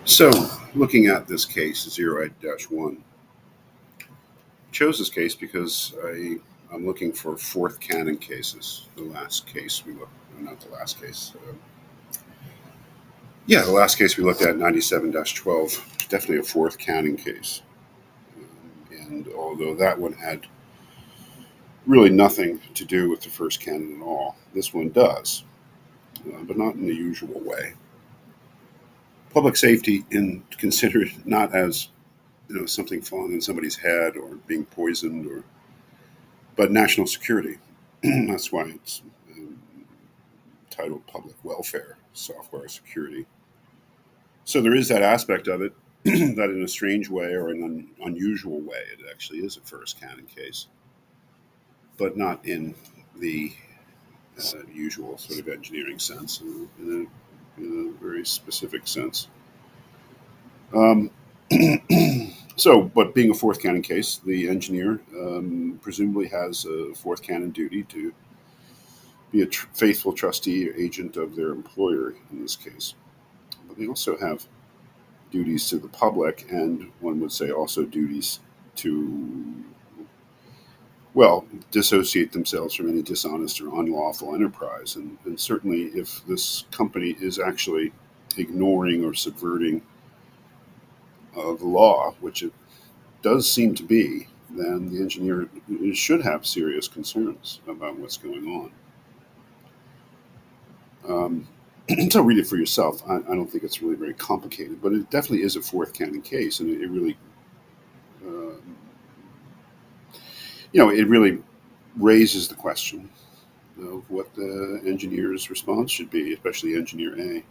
So, looking at this case, 0-1, chose this case because I'm looking for fourth canon cases. The last case we looked, not the last case. The last case we looked at, 97-12, definitely a fourth canon case. And although that one had really nothing to do with the first canon at all, this one does, but not in the usual way. Public safety, in considered not as something falling on somebody's head or being poisoned, but national security. That's why it's titled public welfare software security. So there is that aspect of it that in a strange way or in an unusual way, it actually is a first canon case, but not in the usual sort of engineering sense, in a very specific sense. But being a fourth canon case, the engineer presumably has a fourth canon duty to be a faithful trustee or agent of their employer in this case. But they also have duties to the public, and one would say also duties to, dissociate themselves from any dishonest or unlawful enterprise. And certainly, if this company is actually ignoring or subverting the law, which it does seem to be, then the engineer should have serious concerns about what's going on. So read it for yourself. I don't think it's really very complicated, but it definitely is a fourth canon case, and it really, it really raises the question of what the engineer's response should be, especially engineer A.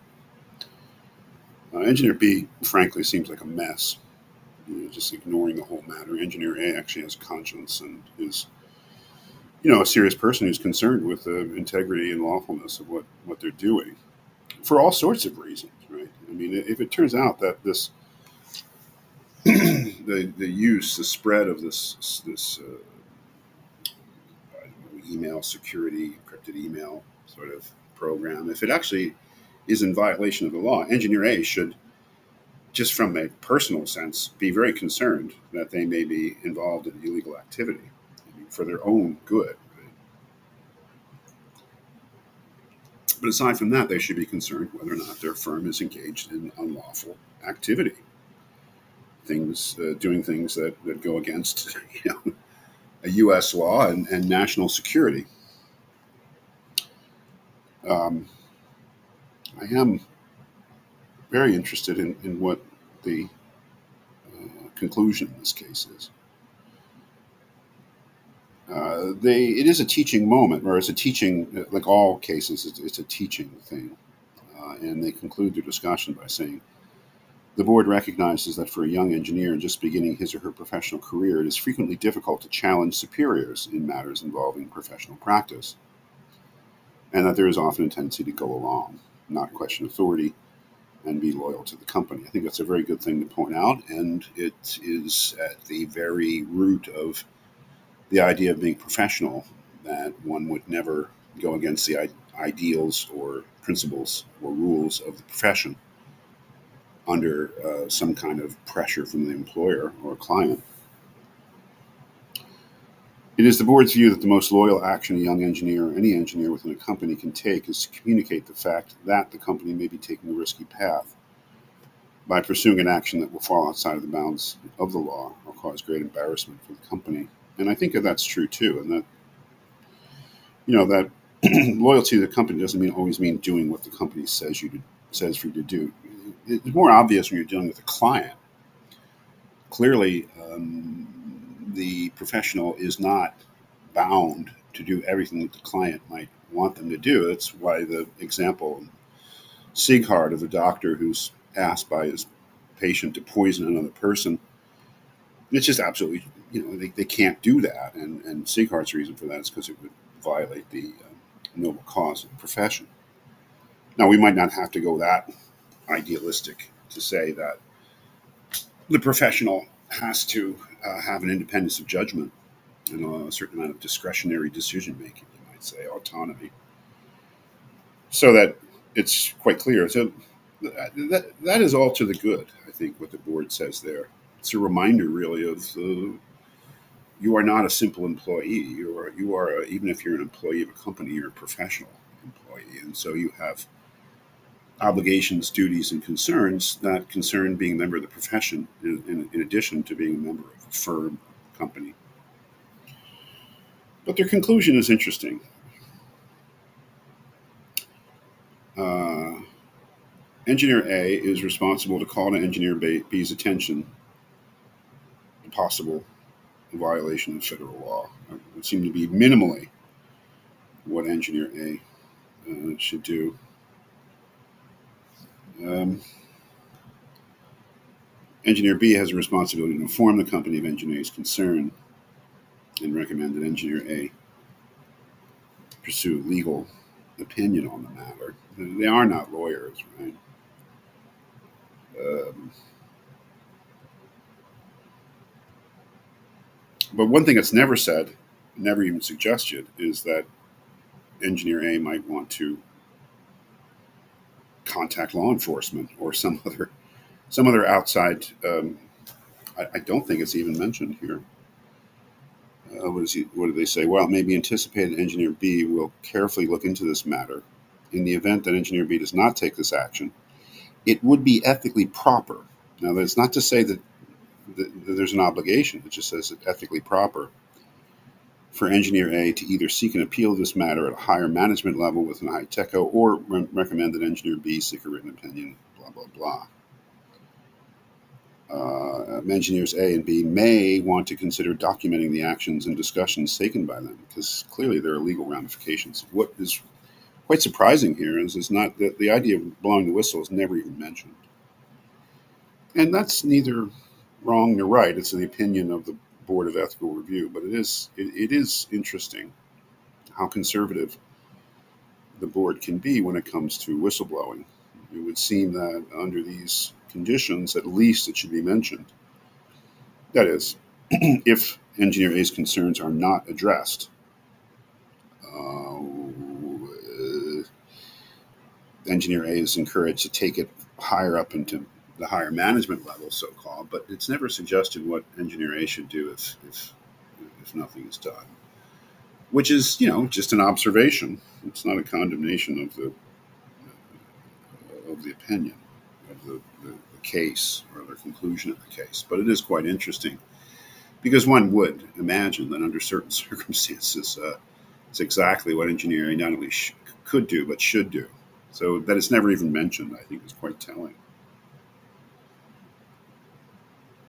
Engineer B, frankly, seems like a mess. Just ignoring the whole matter. Engineer A actually has a conscience and is, a serious person who's concerned with the integrity and lawfulness of what they're doing, for all sorts of reasons, right? I mean, if it turns out that this, the spread of this email security, encrypted email sort of program, if it actually is in violation of the law, engineer A should, just from a personal sense, be very concerned that they may be involved in illegal activity for their own good. But aside from that, they should be concerned whether or not their firm is engaged in unlawful activity, doing things that go against a U.S. law and national security. I am very interested in what the conclusion in this case is. It is a teaching moment, or it's a teaching, like all cases, it's a teaching thing. And they conclude their discussion by saying, the board recognizes that for a young engineer just beginning his or her professional career, it is frequently difficult to challenge superiors in matters involving professional practice, and that there is often a tendency to go along, not question authority, and be loyal to the company. I think that's a very good thing to point out, and it is at the very root of the idea of being professional, that one would never go against the ideals or principles or rules of the profession under some kind of pressure from the employer or client. It is the board's view that the most loyal action a young engineer or any engineer within a company can take is to communicate the fact that the company may be taking a risky path by pursuing an action that will fall outside of the bounds of the law or cause great embarrassment for the company. And I think that that's true too, and that that loyalty to the company doesn't always mean doing what the company says for you to do. It's more obvious when you're dealing with a client. Clearly, the professional is not bound to do everything that the client might want them to do. That's why the example, Sieghart, of the doctor who's asked by his patient to poison another person, it's just absolutely, they can't do that. And Sieghart's reason for that is because it would violate the noble cause of the profession. Now, we might not have to go that idealistic to say that the professional has to have an independence of judgment and a certain amount of discretionary decision making, you might say, autonomy, so that it's quite clear. So that is all to the good, I think, what the board says there. It's a reminder, really, of you are not a simple employee. Even if you're an employee of a company, you're a professional employee. And so you have obligations, duties, and concerns that concern being a member of the profession in addition to being a member of a firm, company. But their conclusion is interesting. Uh, Engineer A is responsible to call to Engineer B's attention to possible violation of federal law. It would seem to be minimally what Engineer A should do. Um, Engineer B has a responsibility to inform the company of Engineer A's concern and recommend that Engineer A pursue legal opinion on the matter. They are not lawyers, right? Um, but one thing that's never said, never even suggested, is that Engineer A might want to contact law enforcement or some other outside. I don't think it's even mentioned here. What do they say? Well, it may be anticipated Engineer B will carefully look into this matter. In the event that Engineer B does not take this action, it would be ethically proper. Now, that's not to say that there's an obligation. It just says it's ethically proper for Engineer A to either seek an appeal of this matter at a higher management level within HITECO or recommend that Engineer B seek a written opinion, blah, blah, blah. Engineers A and B may want to consider documenting the actions and discussions taken by them, because clearly there are legal ramifications. What is quite surprising here is not that the idea of blowing the whistle is never even mentioned. And that's neither wrong nor right. It's the opinion of the Board of Ethical Review, but it is interesting how conservative the board can be when it comes to whistleblowing. It would seem that under these conditions, at least it should be mentioned. That is, if Engineer A's concerns are not addressed, Engineer A is encouraged to take it higher up into the higher management level, so-called, but it's never suggested what Engineer A should do if nothing is done, which is, just an observation. It's not a condemnation of the opinion, of the case, or the conclusion of the case. But it is quite interesting, because one would imagine that under certain circumstances, it's exactly what Engineer A not only could do, but should do. So that it's never even mentioned, I think, is quite telling.